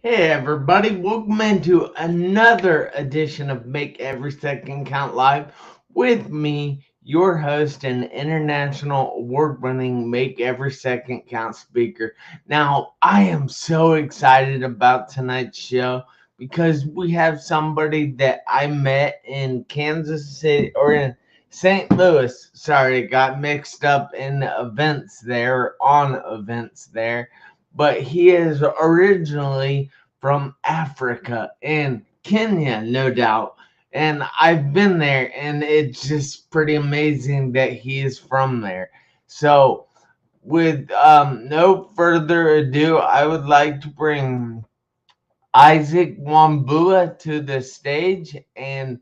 Hey everybody, welcome into another edition of Make Every Second Count Live with me, your host and international award-winning Make Every Second Count speaker. Now, I am so excited about tonight's show because we have somebody that I met in Kansas City or in St. Louis. Sorry, got mixed up in events there, on events there, but he is originally from Africa and Kenya, no doubt. And I've been there, and it's just pretty amazing that he is from there. So, with no further ado, I would like to bring Isaac Wambua to the stage, and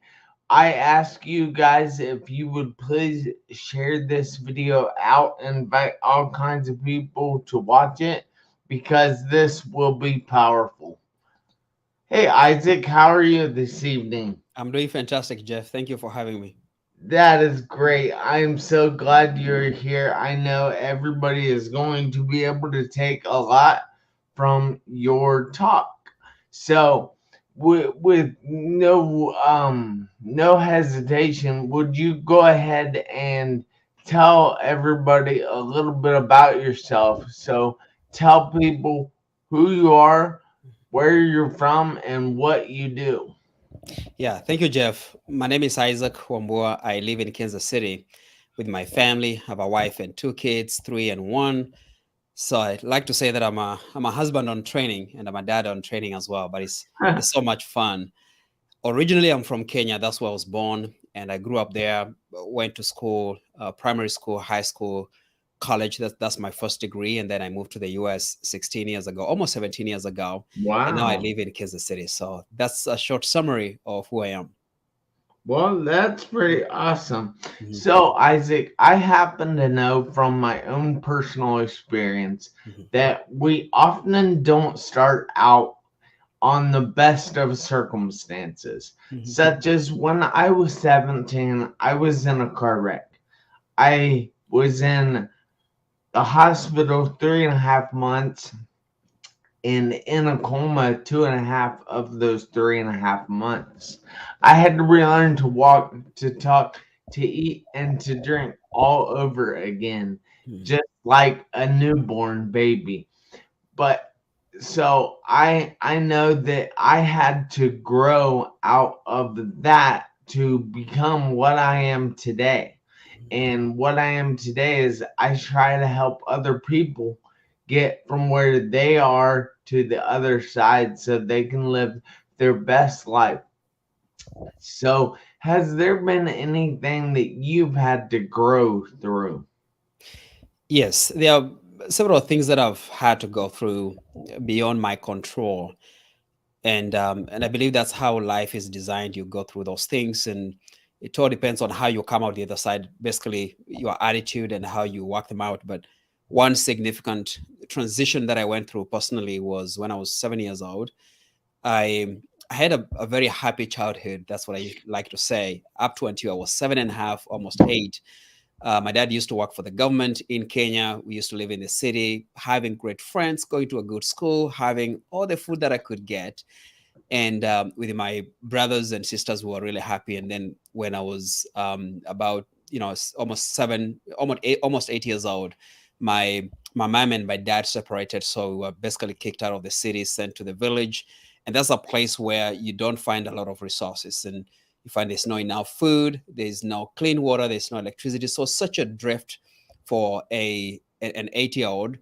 I ask you guys if you would please share this video out and invite all kinds of people to watch it because this will be powerful. Hey Isaac, how are you this evening? I'm doing fantastic, Jeff. Thank you for having me. That is great. I'm so glad you're here. I know everybody is going to be able to take a lot from your talk. So, with no hesitation, would you go ahead and tell everybody a little bit about yourself? So, tell people who you are, where you're from, and what you do. Yeah, thank you, Jeff. My name is Isaac Wambua. I live in Kansas City with my family. I have a wife and two kids, 3 and 1. So I'd like to say that I'm a husband on training and I'm a dad on training as well. But it's so much fun. Originally, I'm from Kenya. That's where I was born, and I grew up there. Went to school, primary school, high school, college. That's my first degree, and then I moved to the U.S. 16 years ago, almost 17 years ago, and now I Wow. live in Kansas City. So that's a short summary of who I am. Well, that's pretty awesome. Mhm, So, Isaac, I happen to know from my own personal experience mhm, that we often don't start out on the best of circumstances, mhm, such as when I was 17, I was in a car wreck. I was in the hospital 3.5 months and in a coma 2.5 of those 3.5 months. I had to relearn to walk, to talk, to eat, and to drink all over again, mhm. just like a newborn baby. But so I know that I had to grow out of that to become what I am today. And what I am today is I try to help other people get from where they are to the other side so they can live their best life. So, has there been anything that you've had to grow through? Yes, there are several things that I've had to go through beyond my control, and I believe that's how life is designed. You go through those things, and it all depends on how you come out the other side. Basically, your attitude and how you work them out. But one significant transition that I went through personally was when I was 7 years old. I had a very happy childhood. That's what I like to say. Up to until I was 7.5, almost 8. My dad used to work for the government in Kenya. We used to live in the city, having great friends, going to a good school, having all the food that I could get, and with my brothers and sisters who were really happy. And then when I was about almost 7, almost 8 years old, my mom and my dad separated, so we were basically kicked out of the city, sent to the village, and that's a place where you don't find a lot of resources, and you find there's no enough food, there's no clean water, there's no electricity. So such a drift for an 8-year-old.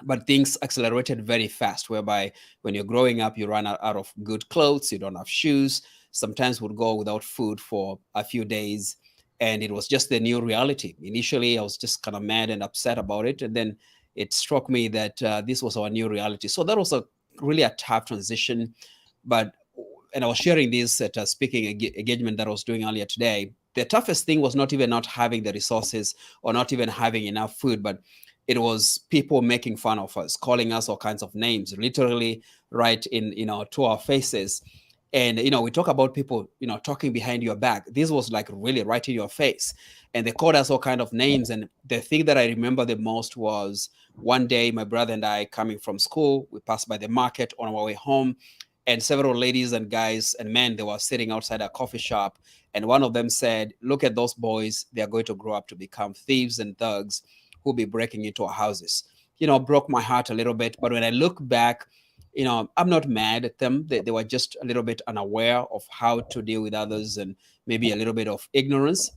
But things accelerated very fast, whereby when you're growing up, you run out of good clothes, you don't have shoes, sometimes would go without food for a few days. And it was just the new reality. Initially I was just kind of mad and upset about it, and then it struck me that this was our new reality. So that was a really a tough transition. But and I was sharing this at a speaking engagement that I was doing earlier today. The toughest thing was not even not having the resources or not even having enough food, but it was people making fun of us, calling us all kinds of names, literally right in to our faces. And we talk about people talking behind your back. This was like really right in your face, and they called us all kind of names. And the thing that I remember the most was one day my brother and I coming from school, we passed by the market on our way home, and several ladies and guys and men, they were sitting outside a coffee shop, and one of them said, "Look at those boys, they are going to grow up to become thieves and thugs who'll be breaking into our houses." Broke my heart a little bit, but when I look back, I'm not mad at them. They were just a little bit unaware of how to deal with others, and maybe a little bit of ignorance.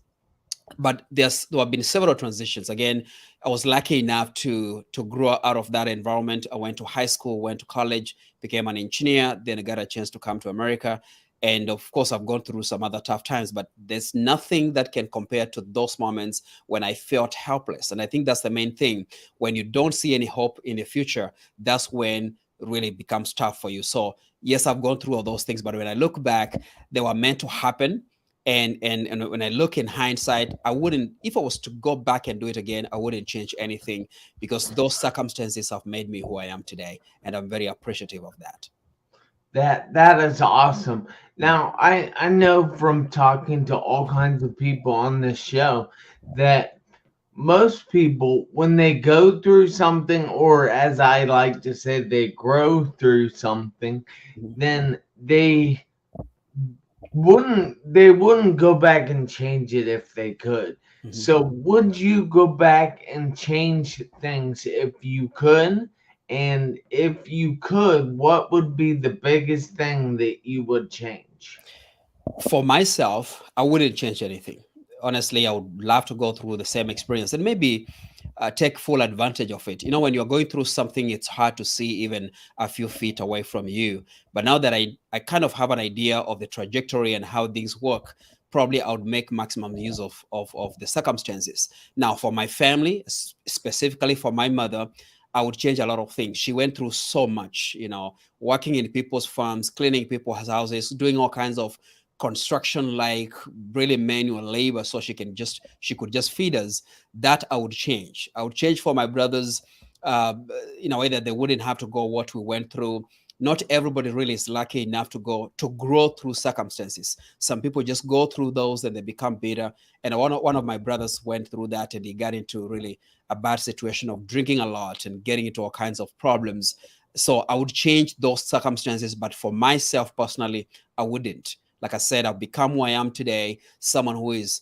But there have been several transitions. Again, I was lucky enough to grow out of that environment. I went to high school, went to college, became an engineer, then I got a chance to come to America. And of course, I've gone through some other tough times, but there's nothing that can compare to those moments when I felt helpless. And I think that's the main thing. When you don't see any hope in the future, that's when it really becomes tough for you. So yes, I've gone through all those things, but when I look back, they were meant to happen. And when I look in hindsight, I wouldn't, if I was to go back and do it again, I wouldn't change anything, because those circumstances have made me who I am today, and I'm very appreciative of that. That is awesome. Now, I know from talking to all kinds of people on this show that most people, when they go through something, or as I like to say, they grow through something, Mhm. then they wouldn't go back and change it if they could. Mhm. So would you go back and change things if you could? And if you could, what would be the biggest thing that you would change? For myself, I wouldn't change anything. Honestly, I would love to go through the same experience and maybe take full advantage of it. When you're going through something, it's hard to see even a few feet away from you. But now that I kind of have an idea of the trajectory and how things work, probably I would make maximum use of the circumstances. Now, for my family, specifically for my mother, I would change a lot of things. She went through so much, working in people's farms, cleaning people's houses, doing all kinds of construction, like really manual labor, so she could just feed us. That I would change for my brothers, uh, in a way that they wouldn't have to go what we went through. Not everybody really is lucky enough to grow through circumstances. Some people just go through those and they become bitter. And one of my brothers went through that, and he got into really a bad situation of drinking a lot and getting into all kinds of problems. So I would change those circumstances, but for myself personally, I wouldn't. Like I said, I've become who I am today, someone who is,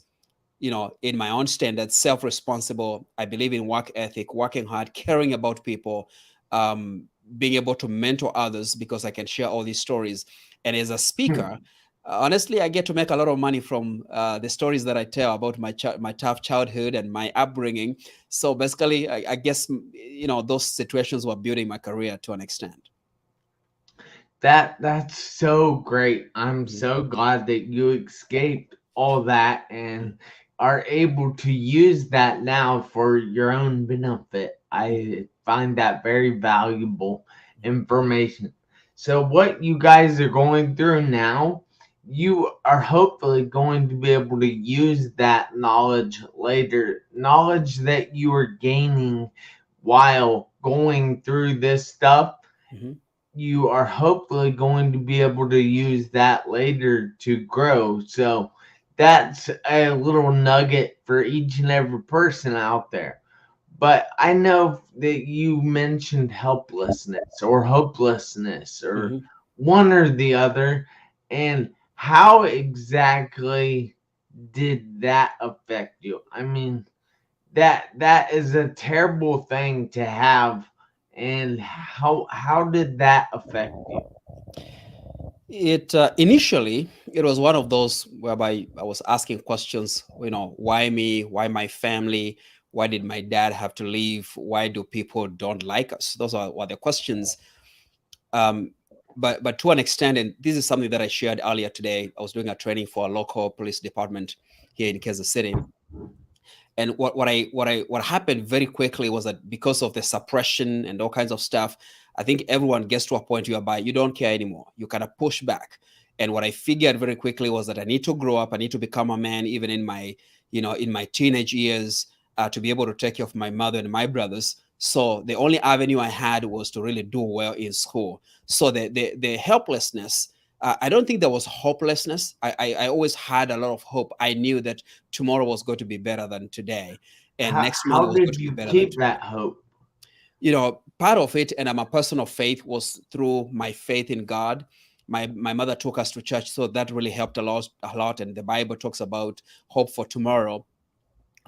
in my own standards, self-responsible. I believe in work ethic, working hard, caring about people, um, being able to mentor others, because I can share all these stories. And as a speaker, honestly, I get to make a lot of money from the stories that I tell about my tough childhood and my upbringing. So basically, I guess those situations were building my career to an extent. That's so great. I'm Mhm. so glad that you escaped all that Mhm. and are able to use that now for your own benefit. I find that very valuable information. So what you guys are going through now, you are hopefully going to be able to use that knowledge later, knowledge that you are gaining while going through this stuff. Mhm. You are hopefully going to be able to use that later to grow. So that's a little nugget for each and every person out there. But I know that you mentioned helplessness or hopelessness or Mhm. one or the other. And how exactly did that affect you? I mean, that is a terrible thing to have. And how did that affect you? It initially it was one of those whereby I was asking questions. Why me? Why my family? Why did my dad have to leave? Why do people don't like us? Those were the questions. Um, but to an extent, and this is something that I shared earlier today. I was doing a training for a local police department here in Kansas City, and what happened very quickly was that because of the suppression and all kinds of stuff, I think everyone gets to a point whereby you don't care anymore. You kind of push back. And what I figured very quickly was that I need to grow up. I need to become a man, even in my teenage years, to be able to take care of my mother and my brothers. So the only avenue I had was to really do well in school. So the helplessness, I don't think there was hopelessness. I always had a lot of hope. I knew that tomorrow was going to be better than today, and next month How was going did to be you better than keep today. that hope? Part of it, and I'm a person of faith, was through my faith in God. My mother took us to church, so that really helped a lot. And the Bible talks about hope for tomorrow.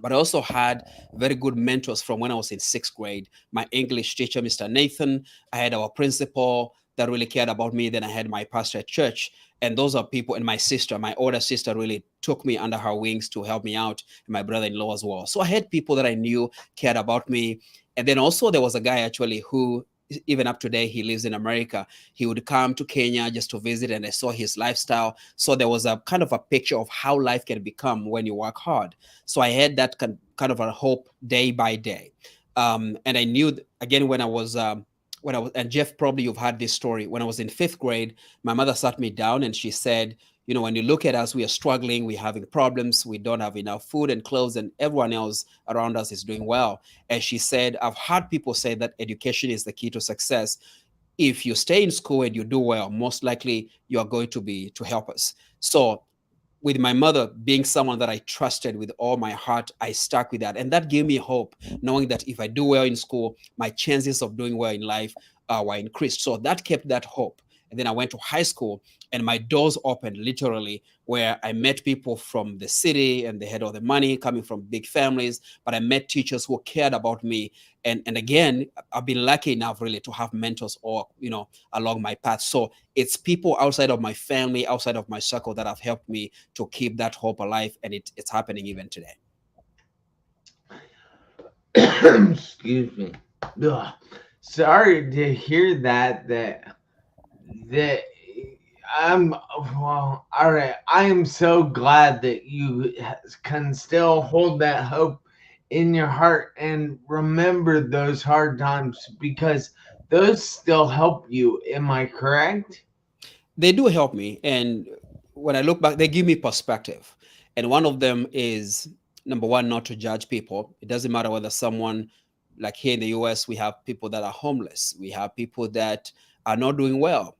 But I also had very good mentors from when I was in sixth grade. My English teacher, Mr. Nathan. I had our principal that really cared about me. Then I had my pastor at church. And those are people, and my sister, my older sister, really took me under her wings to help me out, and my brother in law as well. So I had people that I knew cared about me. And then also, there was a guy actually who, even up today, he lives in America. He would come to Kenya just to visit, and I saw his lifestyle. So there was a kind of a picture of how life can become when you work hard. So I had that kind of a hope day by day. And I knew, again, and Jeff, probably you've heard this story. When I was in fifth grade, my mother sat me down and she said, when you look at us, we are struggling, we're having problems, we don't have enough food and clothes, and everyone else around us is doing well. And she said, I've heard people say that education is the key to success. If you stay in school and you do well, most likely you are going to help us. So with my mother being someone that I trusted with all my heart, I stuck with that. And that gave me hope, knowing that if I do well in school, my chances of doing well in life were increased. So that kept that hope. And then I went to high school, and my doors opened literally, where I met people from the city and they had all the money coming from big families. But I met teachers who cared about me. And again, I've been lucky enough really to have mentors along my path. So it's people outside of my family, outside of my circle, that have helped me to keep that hope alive, and it's happening even today. Excuse me. Ugh. Sorry to hear that I'm well. All right. I am so glad that you can still hold that hope in your heart and remember those hard times because those still help you. Am I correct? They do help me, and when I look back, they give me perspective. And one of them is, number one, not to judge people. It doesn't matter whether someone, like here in the US, we have people that are homeless, we have people that are not doing well.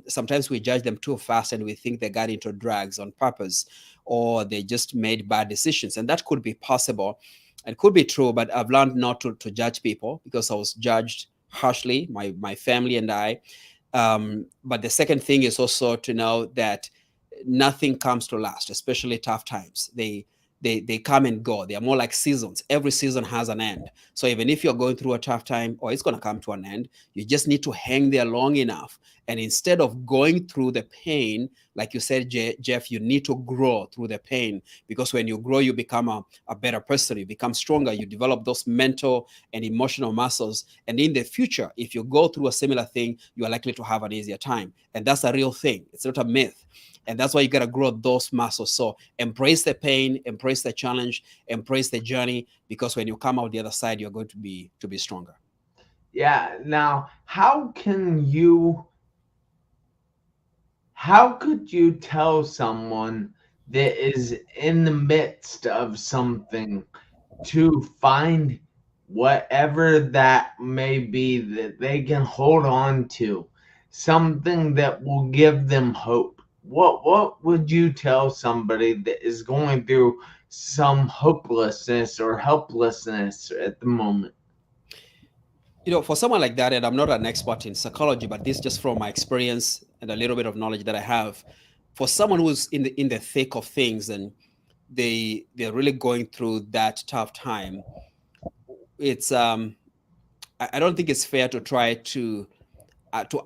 Sometimes we judge them too fast, and we think they got into drugs on purpose, or they just made bad decisions, and that could be possible and could be true. But I've learned not to judge people, because I was judged harshly, my family and I. But the second thing is also to know that nothing comes to last, especially tough times. They come and go. They are more like seasons. Every season has an end. So even if you're going through a tough time, or it's going to come to an end, you just need to hang there long enough. And instead of going through the pain, like you said, Jeff, you need to grow through the pain, because when you grow, you become a better person. You become stronger. You develop those mental and emotional muscles. And in the future, if you go through a similar thing, you are likely to have an easier time. And that's a real thing. It's not a myth. And that's why you got to grow those muscles. So embrace the pain, embrace the challenge, embrace the journey, because when you come out the other side, you're going to be stronger. Yeah. Now, how could you tell someone that is in the midst of something to find whatever that may be that they can hold on to, something that will give them hope? What would you tell somebody that is going through some hopelessness or helplessness at the moment? For someone like that, and I'm not an expert in psychology, but this just from my experience and a little bit of knowledge that I have, for someone who's in the thick of things, and they're really going through that tough time, it's I don't think it's fair to try to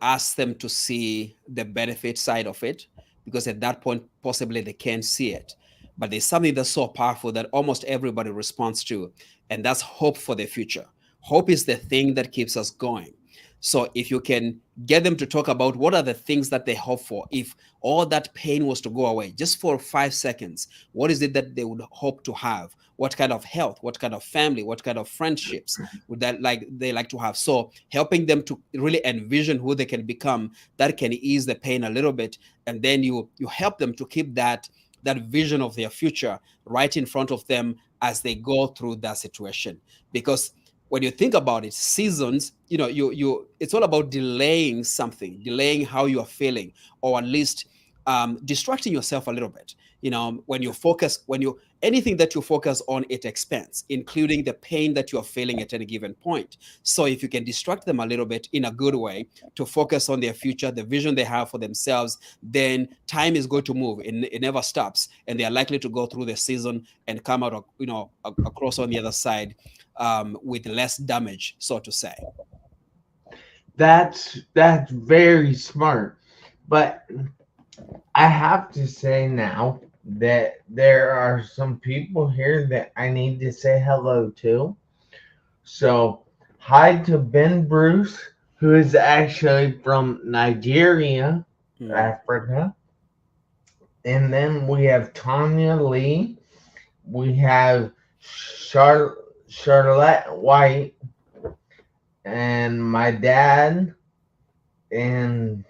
ask them to see the benefit side of it, because at that point possibly they can't see it. But there's something that's so powerful that almost everybody responds to, and that's hope for the future. Hope is the thing that keeps us going. So if you can get them to talk about what are the things that they hope for, if all that pain was to go away just for 5 seconds, what is it that they would hope to have? What kind of health, what kind of family, what kind of friendships would they like to have? So helping them to really envision who they can become, that can ease the pain a little bit. And then you help them to keep that vision of their future right in front of them as they go through that situation. Because when you think about it, seasons, it's all about delaying something, delaying how you are feeling, or at least distracting yourself a little bit. When you focus, anything that you focus on, it expands, including the pain that you are feeling at any given point. So if you can distract them a little bit in a good way to focus on their future, the vision they have for themselves, then time is going to move. It never stops, and they are likely to go through the season and come out, across on the other side, with less damage, so to say. That's very smart. But I have to say now that there are some people here that I need to say hello to. So, hi to Ben Bruce, who is actually from Nigeria, Mm. Africa. And then we have Tanya Lee. We have Charlotte White, and my dad. And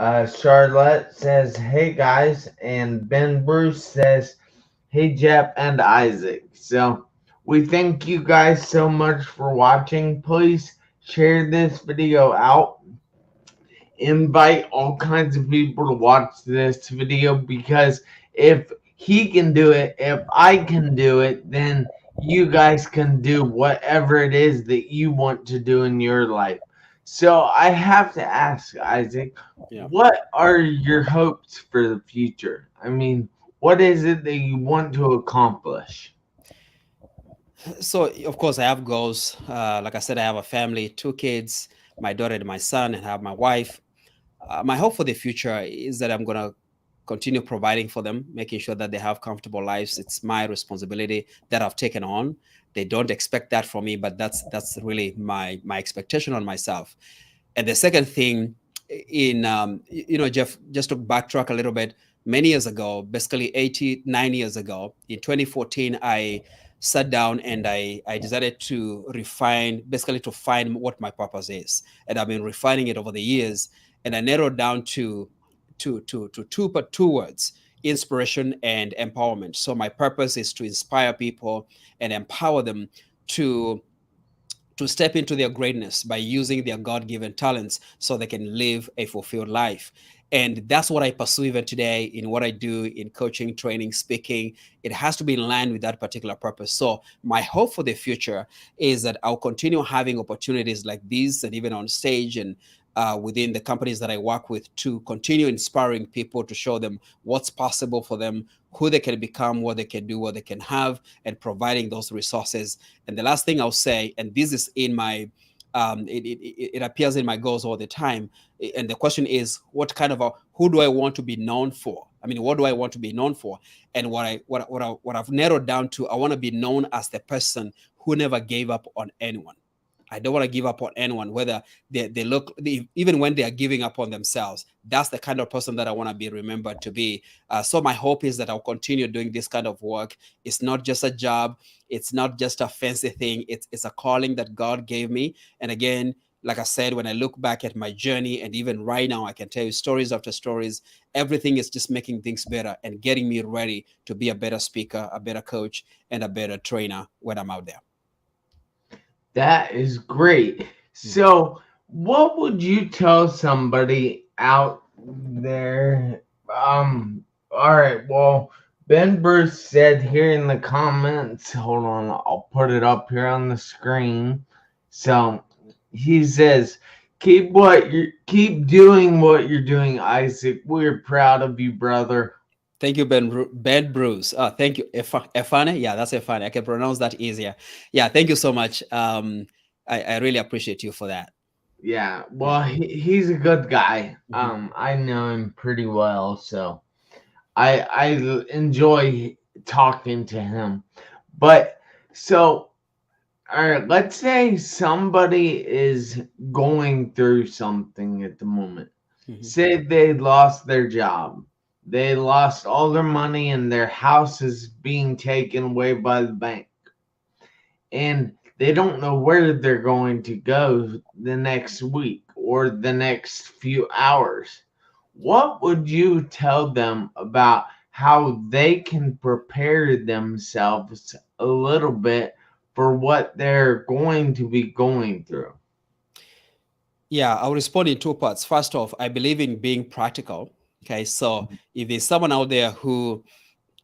Charlotte says, "Hey guys," and Ben Bruce says, "Hey Jeff and Isaac." So we thank you guys so much for watching. Please share this video out. Invite all kinds of people to watch this video, because if he can do it, if I can do it, then you guys can do whatever it is that you want to do in your life. So I have to ask, Isaac, Yeah. what are your hopes for the future? I mean, what is it that you want to accomplish? So of course I have goals. Like I said, I have a family, 2 kids, my daughter and my son, and I have my wife. My hope for the future is that I'm going to continue providing for them, making sure that they have comfortable lives. It's my responsibility that I've taken on. They don't expect that from me, but that's really my expectation on myself. And the second thing, Jeff, just to backtrack a little bit, many years ago, basically 89 years ago, in 2014, I sat down and I decided to refine, basically to find what my purpose is. And I've been refining it over the years. And I narrowed down to two words: inspiration and empowerment. So my purpose is to inspire people and empower them to step into their greatness by using their God-given talents so they can live a fulfilled life. And that's what I pursue even today in what I do in coaching, training, speaking. It has to be in line with that particular purpose. So my hope for the future is that I'll continue having opportunities like these, and even on stage and within the companies that I work with, to continue inspiring people, to show them what's possible for them, who they can become, what they can do, what they can have, and providing those resources. And the last thing I'll say, and this is in my, it appears in my goals all the time. And the question is, who do I want to be known for? I mean, what do I want to be known for? And what I've narrowed down to, I want to be known as the person who never gave up on anyone. I don't want to give up on anyone, whether even when they are giving up on themselves. That's the kind of person that I want to be remembered to be. So my hope is that I'll continue doing this kind of work. It's not just a job. It's not just a fancy thing. It's a calling that God gave me. And again, like I said, when I look back at my journey, and even right now, I can tell you stories after stories. Everything is just making things better and getting me ready to be a better speaker, a better coach, and a better trainer when I'm out there. That is great. Mm. So, what would you tell somebody out there? All right. Well, Ben Bruce said here in the comments. Hold on, I'll put it up here on the screen. So he says, keep doing what you're doing, Isaac. We're proud of you, brother." Thank you, Ben Bruce. Thank you, Efane. Yeah, that's Efane. I can pronounce that easier. Yeah, thank you so much. I really appreciate you for that. Yeah. Yeah. Well, he's a good guy. Mhm. I know him pretty well, so I enjoy talking to him. But so, all right, let's say somebody is going through something at the moment. Mhm. Say they lost their job. They lost all their money and their house is being taken away by the bank. And they don't know where they're going to go the next week or the next few hours. What would you tell them about how they can prepare themselves a little bit for what they're going to be going through? Yeah, I'll respond in two parts. First off, I believe in being practical. Okay, so if there's someone out there who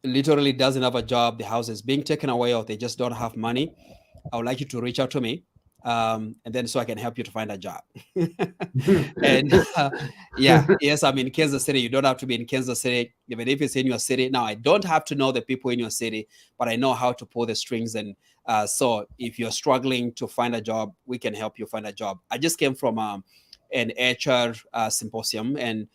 literally doesn't have a job, the house is being taken away, or they just don't have money, I would like you to reach out to me, and then so I can help you to find a job. And yeah, yes, I'm in Kansas City. You don't have to be in Kansas City, even if it's in your city. Now, I don't have to know the people in your city, but I know how to pull the strings. And so, if you're struggling to find a job, we can help you find a job. I just came from an HR symposium, and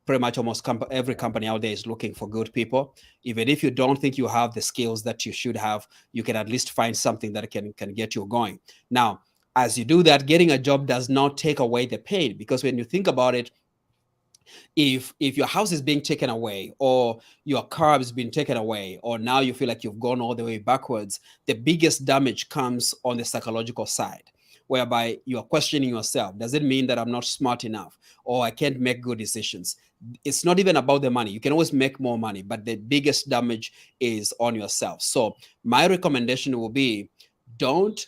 pretty much almost every company out there is looking for good people. Even if you don't think you have the skills that you should have, you can at least find something that can get you going. Now, as you do that, getting a job does not take away the pain, because when you think about it, if your house is being taken away, or your car is being taken away, or now you feel like you've gone all the way backwards, the biggest damage comes on the psychological side, whereby you are questioning yourself. Does it mean that I'm not smart enough, or I can't make good decisions? It's not even about the money. You can always make more money, but the biggest damage is on yourself. So my recommendation will be, don't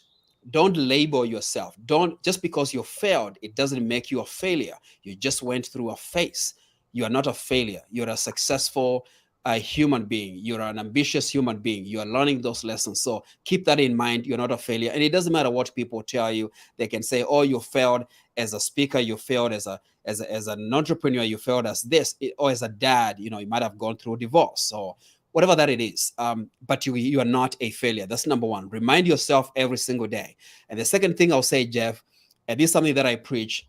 don't label yourself. Don't, just because you failed, it doesn't make you a failure. You just went through a phase. You are not a failure. You're a successful human being. You're an ambitious human being. You are learning those lessons. So keep that in mind. You're not a failure. And it doesn't matter what people tell you. They can say, oh, you failed as a speaker, you failed as an entrepreneur, you failed as this, or as a dad, you might have gone through divorce, or whatever that it is. But you are not a failure. That's number one. Remind yourself every single day. And the second thing I'll say, Jeff, and this is something that I preach,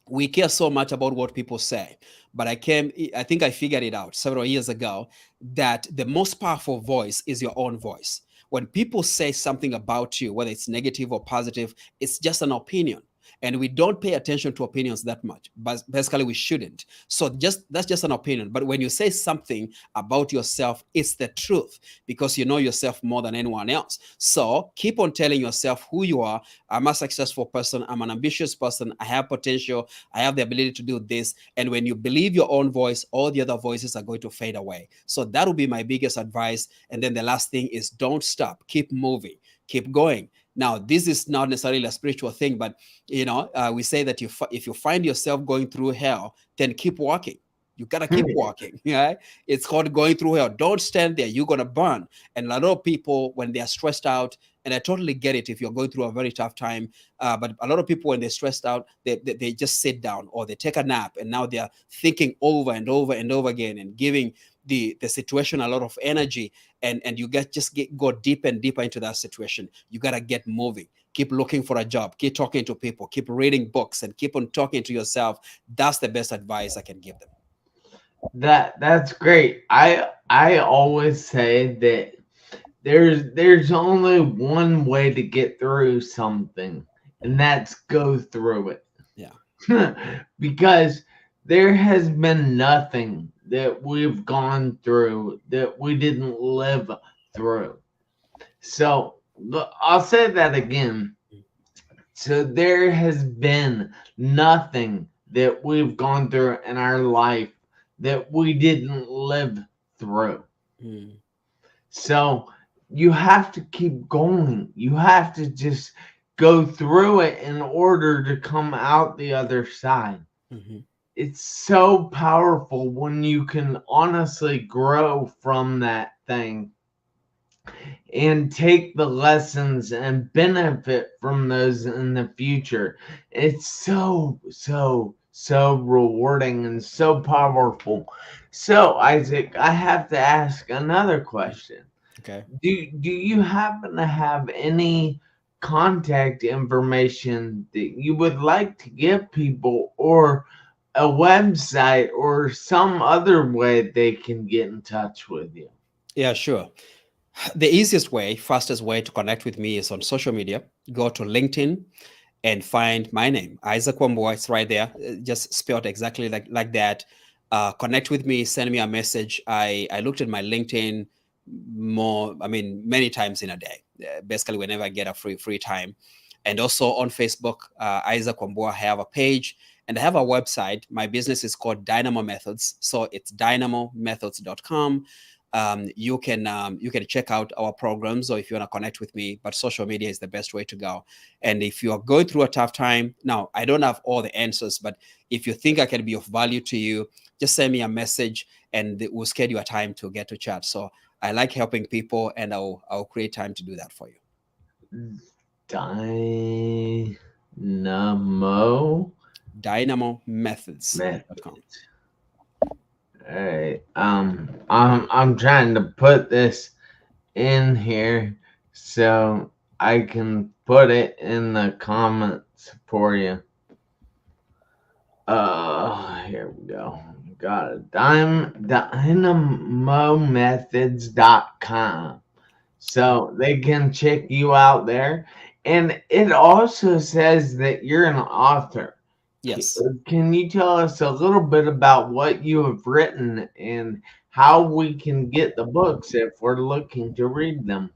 we care so much about what people say, but I think I figured it out several years ago, that the most powerful voice is your own voice. When people say something about you, whether it's negative or positive, it's just an opinion. And we don't pay attention to opinions that much, but basically we shouldn't. So that's just an opinion. But when you say something about yourself, it's the truth, because you know yourself more than anyone else. So keep on telling yourself who you are. I'm a successful person. I'm an ambitious person. I have potential. I have the ability to do this. And when you believe your own voice, all the other voices are going to fade away. So that would be my biggest advice. And then the last thing is, don't stop. Keep moving. Keep going. Now, this is not necessarily a spiritual thing, but we say that if you find yourself going through hell, then keep walking. You gotta keep walking. Yeah, it's called going through hell. Don't stand there. You're gonna burn. And a lot of people, when they are stressed out, and I totally get it if you're going through a very tough time, but a lot of people, when they're stressed out, they just sit down, or they take a nap, and now they are thinking over and over and over again, and giving the situation a lot of energy, and you go deeper and deeper into that situation. You got to get moving. Keep looking for a job, keep talking to people, keep reading books, and keep on talking to yourself. That's the best advice I can give them. That's great. I always say that there's only one way to get through something, and that's go through it. Yeah. Because there has been nothing that we've gone through that we didn't live through. So I'll say that again. So there has been nothing that we've gone through in our life that we didn't live through. Mm. So you have to keep going. You have to just go through it in order to come out the other side. Mm-hmm. It's so powerful when you can honestly grow from that thing and take the lessons and benefit from those in the future. It's so rewarding and so powerful. So, Isaac, I have to ask another question. Okay. Do you happen to have any contact information that you would like to give people, or a website, or some other way they can get in touch with you? Yeah, sure. The easiest way, fastest way to connect with me is on social media. Go to LinkedIn and find my name, Isaac Wambua. It's right there, just spelled exactly like that. Connect with me, send me a message. I looked at my LinkedIn many times in a day, basically whenever I get a free time. And also on Facebook, Isaac Wambua. I have a page, and I have a website. My business is called Dynamo Methods. So it's dynamomethods.com. You can check out our programs, or if you want to connect with me. But social media is the best way to go. And if you are going through a tough time, now I don't have all the answers, but if you think I can be of value to you, just send me a message, and we'll schedule a time to get to chat. So I like helping people, and I'll create time to do that for you. Dynamo DynamoMethods.com. methods. All right. I'm trying to put this in here so I can put it in the comments for you. Here we go. Got it. Dynamomethods.com. So they can check you out there. And it also says that you're an author. Yes. Can you tell us a little bit about what you have written and how we can get the books if we're looking to read them?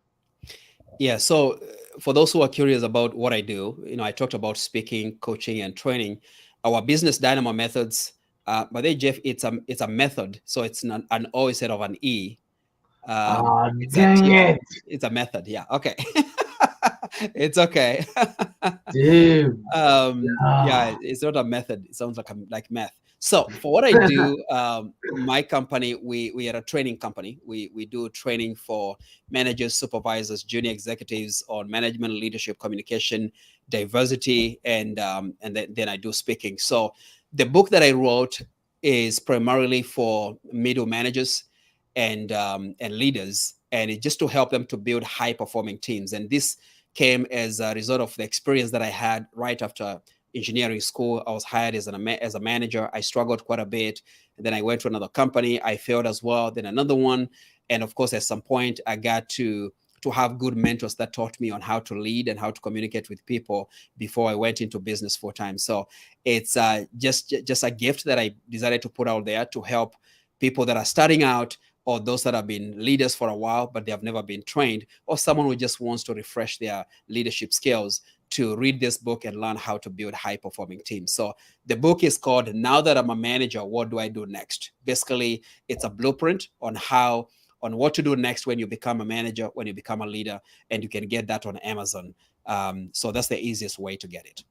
Yeah. So for those who are curious about what I do, I talked about speaking, coaching, and training. Our business Dynamo Methods, but they, Jeff, it's a method. So it's not an O instead of an E. Oh, It's a dang TR. it, It's a method. Yeah. Okay. It's okay. dude. Yeah, Oh. it's not a method. It sounds like math. So for what I do, my company, we are a training company. We do training for managers, supervisors, junior executives on management, leadership, communication, diversity, and then I do speaking. So the book that I wrote is primarily for middle managers and leaders, and it's just to help them to build high performing teams. And this came as a result of the experience that I had right after engineering school. I was hired as a manager. I struggled quite a bit. And then I went to another company. I failed as well. Then another one. And of course, at some point, I got to have good mentors that taught me on how to lead and how to communicate with people before I went into business full time. So it's just a gift that I decided to put out there to help people that are starting out, or those that have been leaders for a while but they have never been trained, or someone who just wants to refresh their leadership skills, to read this book and learn how to build high performing teams. So the book is called Now That I'm a Manager, What Do I Do Next? Basically, it's a blueprint on what to do next when you become a manager, when you become a leader, and you can get that on Amazon. So that's the easiest way to get it.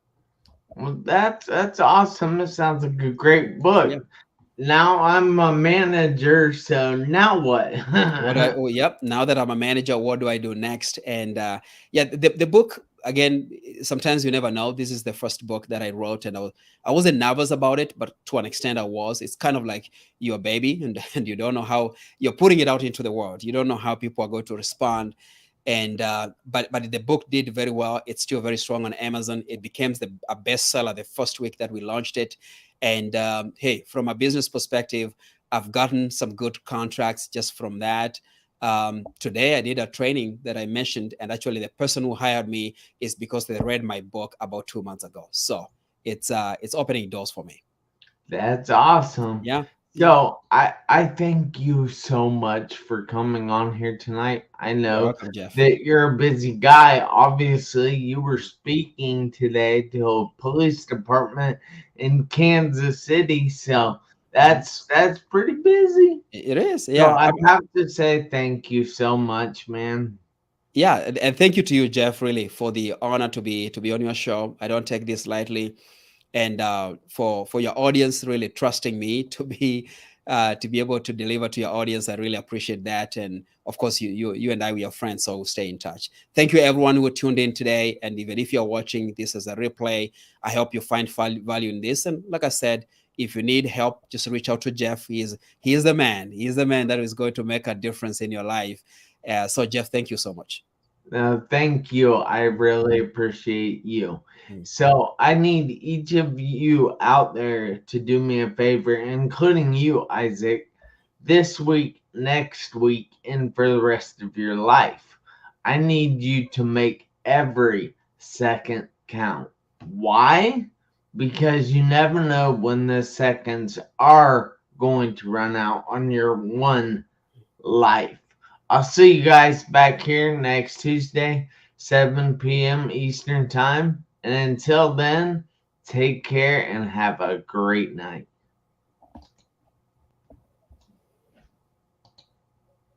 Well, that's awesome. It sounds like a great Yeah. book. Now I'm a manager, so now what? Yep. Now that I'm a manager, what do I do next? And yeah, the book, again, sometimes you never know. This is the first book that I wrote, and I wasn't nervous about it, but to an extent I was. It's kind of like your baby, and, and you don't know how you're putting it out into the world. You don't know how people are going to respond. And but the book did very well. It's still very strong on Amazon. It became a bestseller the first week that we launched it. And hey, from a business perspective, I've gotten some good contracts just from that. Today, I did a training that I mentioned, and actually, the person who hired me is because they read my book about 2 months ago. So it's opening doors for me. That's awesome. Yeah, yeah. So I thank you so much for coming on here tonight. I You're know welcome, Jeff. that you're a busy guy. Obviously, you were speaking today to a police department in Kansas City, so Mhm. that's pretty busy. It is. So Yeah. I have to say thank you so much, man. Yeah, and thank you to you, Jeff, really, for the honor to be on your show. I don't take this lightly, and for your audience really trusting me to be able to deliver to your audience. I really appreciate that. And of course, you and I, we are friends, so we'll stay in touch. Thank you, everyone who tuned in today. And even if you're watching this as a replay, I hope you find value in this. And like I said, if you need help, just reach out to Jeff. He is the man. He is the man that is going to make a difference in your life. So, Jeff, thank you so much. Thank you. I really appreciate you. Mm. So I need each of you out there to do me a favor, including you, Isaac, this week, next week, and for the rest of your life. I need you to make every second count. Why? Because you never know when the seconds are going to run out on your one life. I'll see you guys back here next Tuesday, 7 p.m. Eastern Time. And until then, take care and have a great night.